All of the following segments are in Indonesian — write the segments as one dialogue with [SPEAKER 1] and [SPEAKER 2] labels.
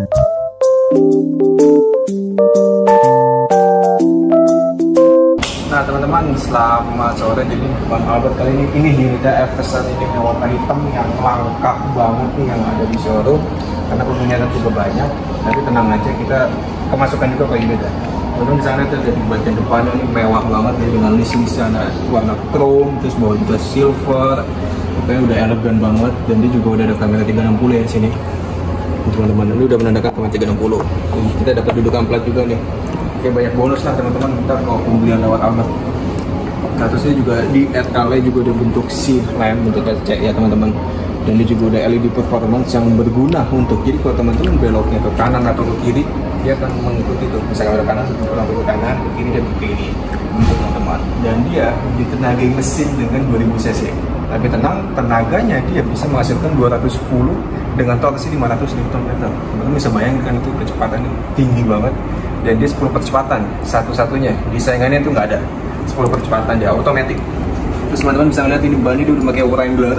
[SPEAKER 1] Nah teman-teman, selamat sore. Jadi Bang Albert kali ini Hyundai Everest ini yang warna hitam yang langka banget nih yang ada di showroom, karena peminatnya juga banyak. Tapi tenang aja, kita kemasukan juga ke Hyundai. Kemudian di sana tuh dari bagian depannya ini mewah banget ya, dengan list di sana warna chrome, terus bawah juga silver. Pokoknya udah elegan banget, dan dia juga udah ada kamera 360 ya di sini. Teman-teman, ini udah menandakan kamera 360. Jadi kita dapat dudukan plat juga nih. Oke, banyak bonus lah teman-teman kita kalau pembelian lewat Albert. Nah terusnya juga di RLE juga udah bentuk C lamp, bentuk C ya teman-teman. Dan dia juga udah LED performance yang berguna untuk, jadi kalau teman-teman beloknya ke kanan atau ke kiri, dia akan mengikuti tuh. Misalnya ke kanan, pulang ke kanan, ke kiri dan ke kiri untuk teman-teman. Dan dia ditenagai mesin dengan 2000 cc. Tapi tenang, tenaganya dia bisa menghasilkan 210 dengan torsi 500 Nm. Teman-teman bisa bayangkan itu kecepatannya tinggi banget. Dan dia 10 percepatan satu-satunya di saingannya itu nggak ada 10 percepatan, dia otomatis. Terus teman-teman bisa lihat ini ban dia udah pakai Wrangler,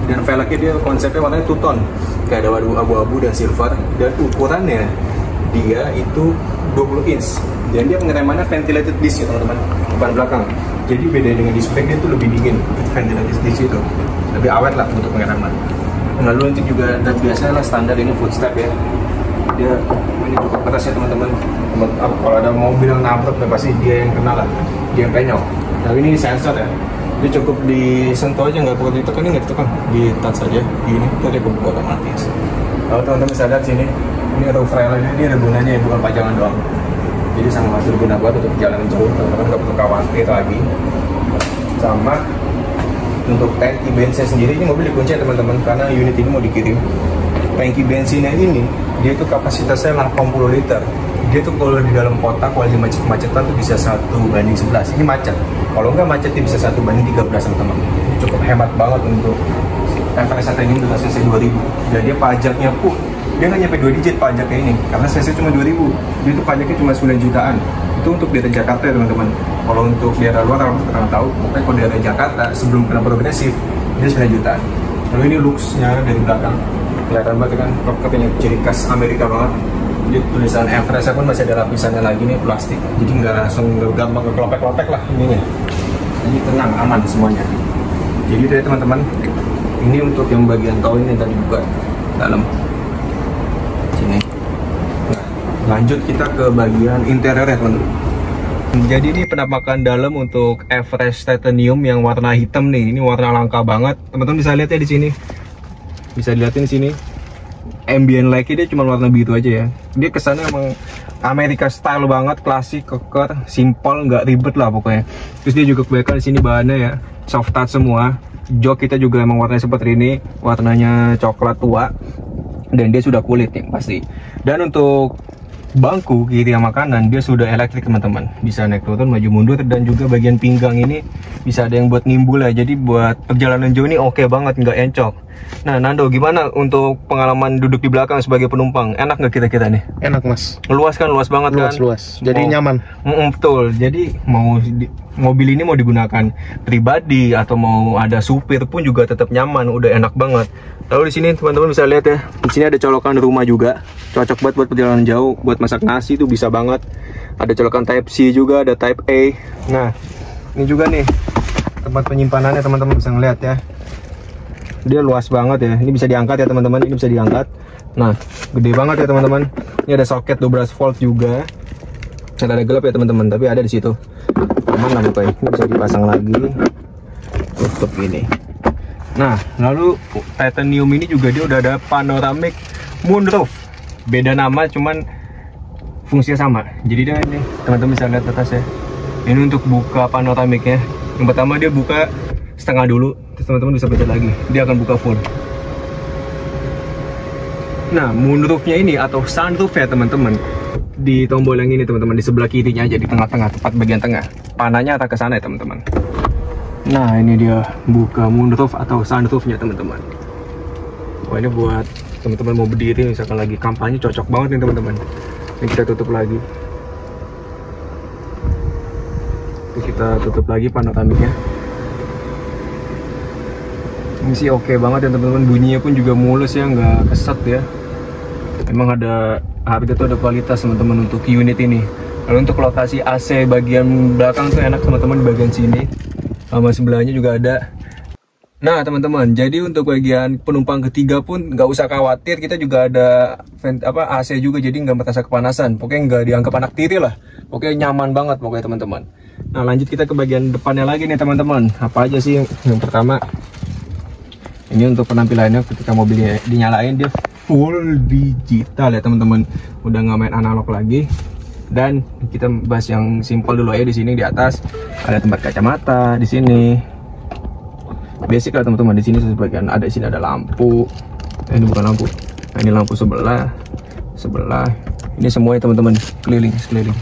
[SPEAKER 1] dan velgnya dia konsepnya warnanya two tone, kayak ada abu-abu dan silver. Dan ukurannya dia itu 20 inch, dan dia pengeremannya ventilated disc ya teman-teman, depan belakang. Jadi beda dengan display, dia tuh lebih dingin, ventilated disc itu lebih awet lah untuk pengereman. Lalu nanti juga dan biasanya lah standar ini footstep ya, dia ini cukup keras ya teman-teman. Kalau ada mobil yang nabrak, pasti dia yang kena lah, dia yang penyok. Tapi ini sensor ya, dia cukup disentuh aja, nggak perlu ditekan, nggak ditekan, di touch saja gini, tadi kebuka otomatis. Kalau teman-teman bisa lihat sini, ini roof railnya dia ada gunanya ya, bukan pajangan doang. Jadi sangat masih berguna buat untuk perjalanan jauh, teman-teman nggak perlu khawatir lagi. Sama untuk tangki bensin sendiri, ini mobil dikunci ya teman-teman, karena unit ini mau dikirim. Tangki bensinnya ini, dia tuh kapasitasnya 80 liter. Dia tuh kalau di dalam kota, kalau di macet-macetan tuh bisa 1:11. Ini macet. Kalau nggak macet, dia bisa 1:13 teman-teman. Cukup hemat banget untuk Everest ini dengan cc 2000. Dan dia pajaknya pun, dia nggak nyampe 2 digit pajaknya ini, karena cc cuma 2000. Dia tuh pajaknya cuma 9 jutaan. Itu untuk daerah Jakarta ya teman-teman. Kalau untuk daerah luar, kita tahu, pokoknya kalau daerah Jakarta sebelum kena progresif, dia 9 jutaan. Lalu ini looks-nya dari belakang, kelihatan banget kan, kapnya ciri khas Amerika banget. Jadi tulisan Everest pun masih ada lapisannya lagi nih, plastik. Jadi nggak langsung gampang kekelopek-kelopek lah ininya. Jadi tenang, aman semuanya. Jadi dari teman-teman, ini untuk yang bagian tahun ini tadi buka dalam sini. Nah, lanjut kita ke bagian interior ya teman-teman. Jadi ini penampakan dalam untuk Everest Titanium yang warna hitam nih. Ini warna langka banget. Teman-teman bisa lihat ya di sini. Bisa dilihatin di sini. Ambient light-nya dia cuma warna biru aja ya. Dia kesannya emang Amerika style banget, klasik, keker, simple, nggak ribet lah pokoknya. Terus dia juga kebanyakan di sini bahannya ya soft touch semua. Jok kita juga emang warnanya seperti ini, warnanya coklat tua, dan dia sudah kulit nih pasti. Dan untuk bangku kiri sama kanan dia sudah elektrik teman-teman, bisa naik turun, maju mundur, dan juga bagian pinggang ini bisa ada yang buat nimbul ya. Jadi buat perjalanan jauh ini oke banget, nggak encok. Nah Nando, gimana untuk pengalaman duduk di belakang sebagai penumpang? Enak nggak kira-kira nih?
[SPEAKER 2] Enak mas.
[SPEAKER 1] Luas kan, luas banget kan?
[SPEAKER 2] Luas. Jadi nyaman.
[SPEAKER 1] Betul. Jadi mobil ini mau digunakan pribadi atau mau ada supir pun juga tetap nyaman, udah enak banget. Lalu di sini teman-teman bisa lihat ya, di sini ada colokan rumah juga, cocok banget buat perjalanan jauh, buat masak nasi tuh bisa banget. Ada colokan Type C juga, ada Type A. Nah, ini juga nih tempat penyimpanannya teman-teman bisa ngeliat ya. Dia luas banget ya, ini bisa diangkat ya teman-teman, ini bisa diangkat. Nah, gede banget ya teman-teman. Ini ada soket 12 volt juga. Ada gelap ya teman-teman, tapi ada di situ. Aman lah pokoknya. Ini bisa dipasang lagi. Tutup ini. Nah, lalu Titanium ini juga dia udah ada panoramic moonroof. Beda nama, cuman fungsinya sama. Jadi dia ini, teman-teman bisa lihat atas ya. Ini untuk buka panoramiknya. Yang pertama dia buka setengah dulu, terus teman-teman bisa pencet lagi. Dia akan buka full. Nah, moonroofnya ini atau sunroof ya teman-teman. Di tombol yang ini teman-teman, di sebelah kirinya aja, di tengah-tengah, tepat bagian tengah. Panahnya arah ke sana ya teman-teman. Nah, ini dia buka moonroof atau sunroofnya teman-teman. Wah, ini buat teman-teman mau berdiri misalkan lagi kampanye, cocok banget nih teman-teman. Ini kita tutup lagi. Ini kita tutup lagi panoramiknya. Ini sih oke banget ya teman-teman, bunyinya pun juga mulus ya, nggak keset ya. Memang ada harga tuh, ada kualitas teman-teman untuk unit ini. Lalu untuk lokasi AC bagian belakang tuh enak teman-teman, di bagian sini sama sebelahnya juga ada. Nah teman-teman, jadi untuk bagian penumpang ketiga pun nggak usah khawatir, kita juga ada AC juga, jadi nggak merasa kepanasan. Pokoknya nggak dianggap anak tiri lah, pokoknya nyaman banget pokoknya teman-teman. Nah lanjut kita ke bagian depannya lagi nih teman-teman. Apa aja sih? Yang pertama, ini untuk penampilannya ketika mobilnya dinyalain, dia full digital ya teman-teman, udah nggak main analog lagi. Dan kita bahas yang simpel dulu ya. Di sini di atas ada tempat kacamata, di sini basic lah teman-teman. Di sini sebagian ada, di sini ada lampu. Ini bukan lampu, nah, ini lampu sebelah. Ini semua ya teman-teman, sekeliling.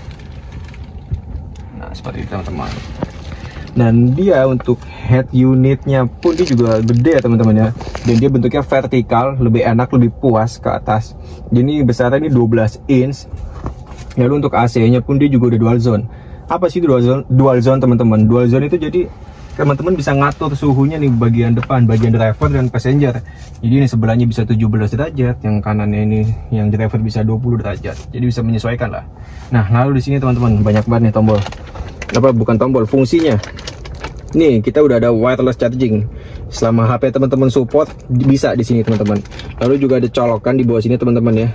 [SPEAKER 1] Nah seperti itu teman-teman. Dan dia untuk head unitnya pun dia juga gede ya teman-teman ya. Dan dia bentuknya vertikal, lebih enak, lebih puas ke atas. Jadi besarnya ini 12 inch. Lalu untuk AC-nya pun dia juga udah dual zone. Apa sih dual zone teman-teman? Dual zone itu jadi teman-teman bisa ngatur suhunya nih, bagian depan, bagian driver dan passenger. Jadi ini sebelahnya bisa 17 derajat, yang kanannya ini yang driver bisa 20 derajat. Jadi bisa menyesuaikan lah. Nah, lalu di sini teman-teman banyak banget nih tombol. Bukan tombol, fungsinya. Nih, kita udah ada wireless charging. Selama HP teman-teman support bisa di sini teman-teman. Lalu juga ada colokan di bawah sini teman-teman ya.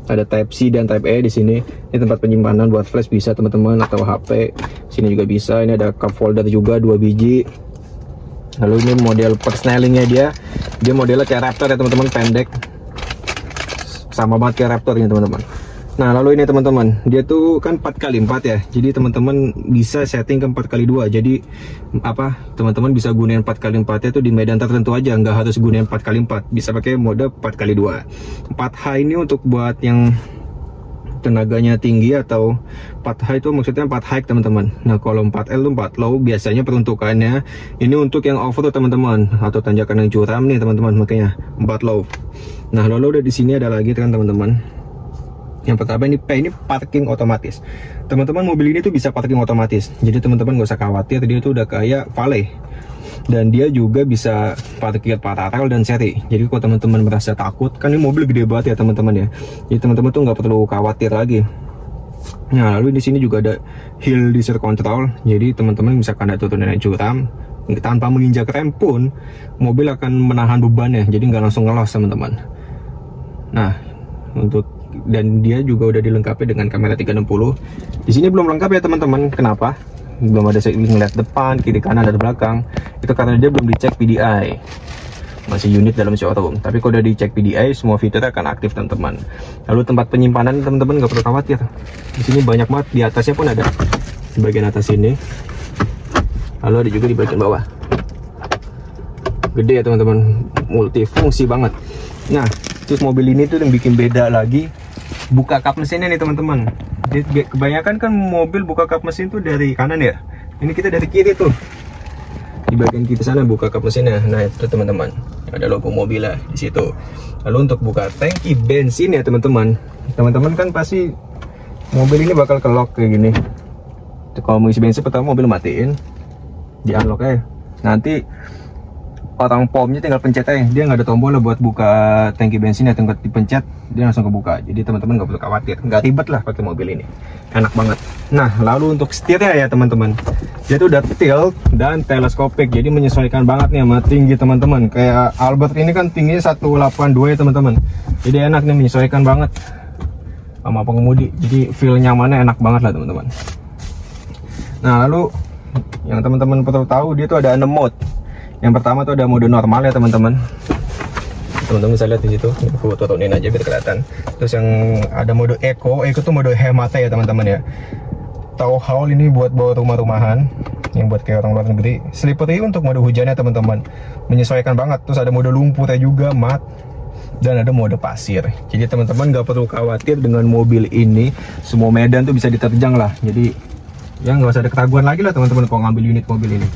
[SPEAKER 1] Ada Type C dan Type E di sini. Ini tempat penyimpanan buat flash bisa teman-teman, atau HP. Sini juga bisa. Ini ada cup holder juga 2 biji. Lalu ini model persnelingnya dia modelnya kayak Raptor ya teman-teman, pendek. Sama banget kayak Raptor ini teman-teman. Nah lalu ini teman-teman, dia tuh kan 4x4 ya. Jadi teman-teman bisa setting ke 4x2. Jadi teman-teman bisa gunain 4x4 itu di medan tertentu aja, nggak harus gunain 4x4. Bisa pakai mode 4x2. 4H ini untuk buat yang tenaganya tinggi, atau 4H itu maksudnya 4 high teman-teman. Nah kalau 4L itu 4 low, biasanya peruntukannya ini untuk yang off-road teman-teman, atau tanjakan yang curam nih teman-teman, makanya 4 low. Nah lalu udah di sini ada lagi kan teman-teman. Yang pertama ini parking otomatis. Teman-teman, mobil ini tuh bisa parking otomatis. Jadi teman-teman nggak usah khawatir, dia tuh udah kayak valet. Dan dia juga bisa parkir paralel dan seri. Jadi kalau teman-teman merasa takut, kan ini mobil gede banget ya teman-teman ya. Jadi teman-teman tuh nggak perlu khawatir lagi. Nah lalu di sini juga ada hill descent control. Jadi teman-teman misalkan ada turunan yang curam, tanpa menginjak rem pun mobil akan menahan bebannya. Jadi nggak langsung ngelos teman-teman. Nah dan dia juga udah dilengkapi dengan kamera 360. Di sini belum lengkap ya teman-teman. Kenapa? Belum ada ngeliat depan, kiri, kanan, dan belakang. Itu karena dia belum dicek PDI. Masih unit dalam showroom. Tapi kalau udah dicek PDI, semua fitur akan aktif teman-teman. Lalu tempat penyimpanan teman-teman nggak perlu khawatir. Di sini banyak banget. Di atasnya pun ada. Di bagian atas ini. Lalu ada juga di bagian bawah. Gede ya teman-teman. Multifungsi banget. Nah, terus mobil ini tuh yang bikin beda lagi, buka kap mesinnya nih teman-teman. Kebanyakan kan mobil buka kap mesin tuh dari kanan ya. Ini kita dari kiri tuh. Di bagian kiri sana buka kap mesinnya. Nah itu teman-teman, ada logo mobil lah di situ. Lalu untuk buka tangki bensin ya teman-teman. Teman-teman kan pasti mobil ini bakal ke lock kayak gini. Kalau mau isi bensin pertama mobil matiin, di unlock aja. Nanti orang pomnya tinggal pencet aja, dia nggak ada tombol lah buat buka tangki bensinnya, tinggal dipencet dia langsung kebuka. Jadi teman-teman nggak perlu khawatir, nggak ribet lah pakai mobil ini, enak banget. Nah lalu untuk setirnya ya teman-teman, dia tuh udah tilt dan teleskopik, jadi menyesuaikan banget nih sama tinggi teman-teman. Kayak Albert ini kan tingginya 182 ya teman-teman, jadi enak nih, menyesuaikan banget sama pengemudi, jadi feel nyamannya enak banget lah teman-teman. Nah lalu yang teman-teman perlu tahu, dia tuh ada 6 mode. Yang pertama tuh ada mode normal ya teman-teman. Teman-teman bisa lihat di situ. Aku turunin aja biar kelihatan. Terus yang ada mode eco tuh mode hemat ya teman-teman ya. Tow haul ini buat bawa rumah-rumahan, yang buat kayak orang luar negeri. Slippery untuk mode hujannya teman-teman, menyesuaikan banget. Terus ada mode lumpurnya juga, mat. Dan ada mode pasir. Jadi teman-teman nggak perlu khawatir dengan mobil ini. Semua medan tuh bisa diterjang lah. Jadi ya nggak usah ada keraguan lagi lah teman-teman kalau ngambil unit mobil ini.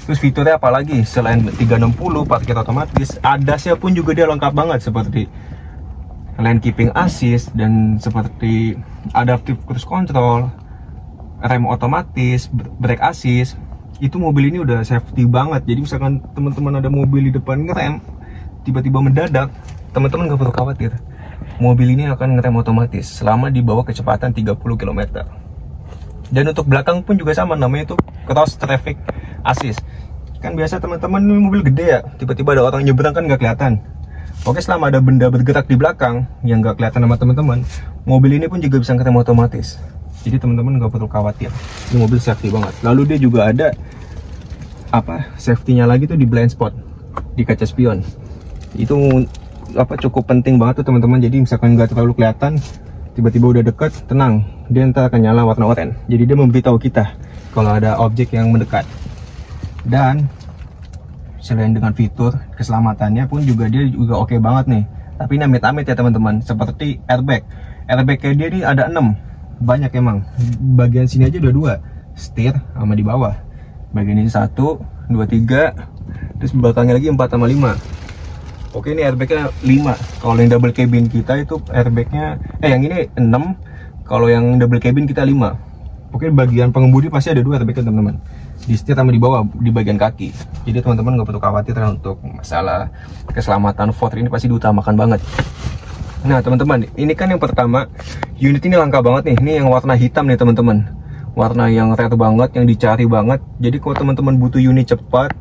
[SPEAKER 1] Terus fiturnya apa lagi selain 360 parkir otomatis, ADAS-nya pun juga dia lengkap banget, seperti lane keeping assist dan seperti adaptive cruise control, rem otomatis, brake assist. Itu mobil ini udah safety banget. Jadi misalkan teman-teman ada mobil di depan ngerem tiba-tiba mendadak, teman-teman nggak perlu khawatir.
[SPEAKER 2] mobil ini akan ngerem otomatis selama di bawah kecepatan 30 km. Dan untuk belakang pun juga sama, namanya itu cross traffic assist. Kan biasa teman-teman ini mobil gede ya, tiba-tiba ada orang nyebrang kan nggak kelihatan. Oke, selama ada benda bergerak di belakang yang nggak kelihatan sama teman-teman, mobil ini pun juga bisa ngerem otomatis. Jadi teman-teman nggak perlu khawatir. Ini mobil safety banget. Lalu dia juga ada safety-nya lagi tuh di blind spot, di kaca spion. Itu cukup penting banget tuh teman-teman. Jadi misalkan nggak terlalu kelihatan, tiba-tiba udah deket, tenang, dia ntar akan nyala warna oranye. Jadi dia memberitahu kita kalau ada objek yang mendekat. Dan selain dengan fitur keselamatannya pun juga dia juga oke banget nih. Tapi ini amit-amit ya teman-teman, seperti airbag. Airbagnya dia ini ada 6, banyak emang. Bagian sini aja udah 2, setir sama di bawah. Bagian ini 1, 2, 3, terus belakangnya lagi 4 sama 5. Oke, ini airbagnya 5. Kalau yang double cabin kita itu airbagnya yang ini 6. Kalau yang double cabin kita 5. Oke, bagian pengemudi pasti ada 2 airbagnya teman-teman, di setir sama di bawah di bagian kaki. Jadi teman-teman nggak perlu khawatir untuk masalah keselamatan. Ford ini pasti diutamakan banget. Nah teman-teman, ini kan yang pertama, unit ini langka banget nih. Ini yang warna hitam nih teman-teman, warna yang rare banget, yang dicari banget. Jadi kalau teman-teman butuh unit cepat,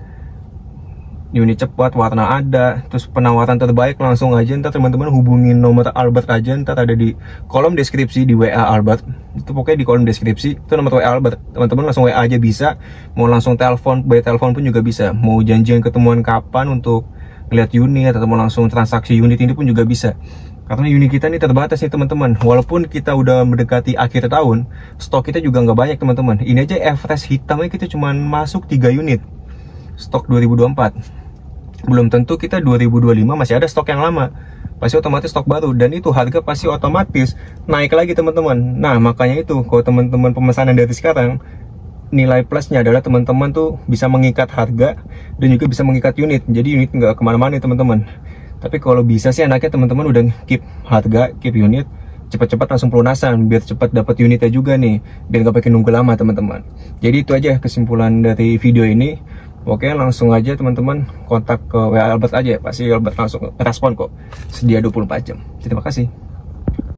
[SPEAKER 2] warna ada, terus penawaran terbaik, langsung aja ntar teman-teman hubungin nomor Albert aja, ntar ada di kolom deskripsi, di WA Albert. Itu pokoknya di kolom deskripsi itu nomor WA Albert. Teman-teman langsung WA aja bisa, mau langsung telepon, by telepon pun juga bisa. Mau janjian ketemuan kapan untuk ngeliat unit atau mau langsung transaksi unit ini pun juga bisa. Karena unit kita ini terbatas nih teman-teman. Walaupun kita udah mendekati akhir tahun, stok kita juga nggak banyak teman-teman. Ini aja Everest hitamnya kita cuma masuk 3 unit stok 2024. Belum tentu kita 2025 masih ada stok yang lama, pasti otomatis stok baru, dan itu harga pasti otomatis naik lagi teman-teman. Nah makanya itu kalau teman-teman pemesanan dari sekarang, nilai plusnya adalah teman-teman tuh bisa mengikat harga dan juga bisa mengikat unit. Jadi unit nggak kemana-mana teman-teman. Tapi kalau bisa sih enaknya teman-teman udah keep harga, keep unit, cepat-cepat langsung pelunasan biar cepat dapat unitnya juga nih, biar nggak pakai nunggu lama teman-teman. Jadi itu aja kesimpulan dari video ini. Oke, langsung aja teman-teman kontak ke WA Albert aja, pasti Albert langsung respon kok, sedia 24 jam. Terima kasih.